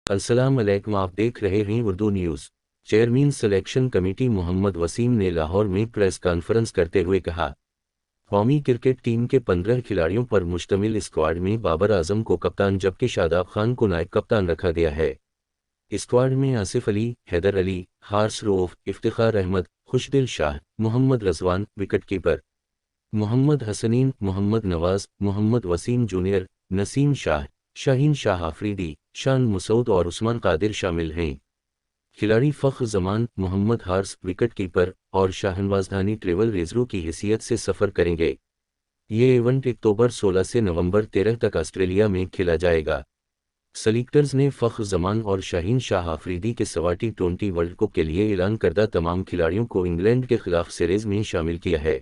السلام علیکم، آپ دیکھ رہے ہیں Urdu news. Chairman selection committee Muhammad Wasim نے لاہور میں پریس کانفرنس کرتے ہوئے کہا، قومی کرکٹ ٹیم کے 15 کھلاڑیوں پر مشتمل اسکواڈ میں بابر اعظم کو کپتان جبکہ شاداب خان کو نائب کپتان رکھا گیا ہے۔ اسکواڈ میں آصف علی، حیدر علی، حارث روف، افتخار احمد، خوشدل شاہ، محمد رضوان وکٹ کیپر، محمد حسنین، محمد نواز، محمد وسیم جونیئر، نسیم شاہ، شاہین شاہ آفریدی، شان مسعود اور عثمان قادر شامل ہیں۔ کھلاڑی فخر زمان، محمد حارث وکٹ کیپر اور شاہنواز دھانی ٹریول ریزرو کی حیثیت سے سفر کریں گے۔ یہ ایونٹ اکتوبر 16 سے نومبر 13 تک آسٹریلیا میں کھیلا جائے گا۔ سلیکٹرز نے فخر زمان اور شاہین شاہ آفریدی کے سوا ٹی20 ورلڈ کپ کے لیے اعلان کردہ تمام کھلاڑیوں کو انگلینڈ کے خلاف سیریز میں شامل کیا ہے۔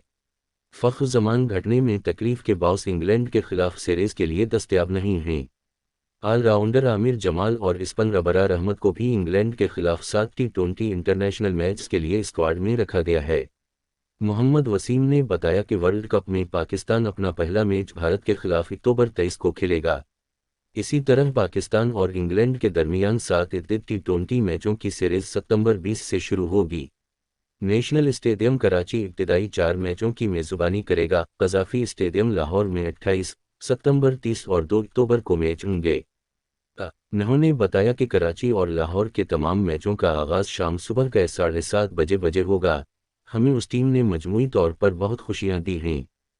فخر زمان گھٹنے میں تکلیف کے باعث انگلینڈ کے خلاف سیریز کے لیے دستیاب نہیں ہیں۔ آل راؤنڈر عامر جمال اور اسپنر ابرار احمد کو بھی انگلینڈ کے خلاف 7 ٹی20 انٹرنیشنل میچز کے لیے اسکواڈ میں رکھا گیا ہے۔ محمد وسیم نے بتایا کہ ورلڈ کپ میں پاکستان اپنا پہلا میچ بھارت کے خلاف اکتوبر 23 کو کھیلے گا۔ اسی طرح پاکستان اور انگلینڈ کے درمیان 7 ٹی20 میچوں کی سیریز ستمبر 20 سے شروع ہوگی۔ نیشنل اسٹیڈیم کراچی ابتدائی 4 میچوں کی میزبانی کرے گا۔ قذافی اسٹیڈیم لاہور میں 28 ستمبر 30 اور 2 اکتوبر کو میچ ہوں گے۔ انہوں نے بتایا کہ کراچی اور لاہور کے تمام میچوں کا آغاز شام صبح کے 7:30 بجے ہوگا۔ ہمیں اس ٹیم نے مجموعی طور پر بہت خوشیاں دی ہیں۔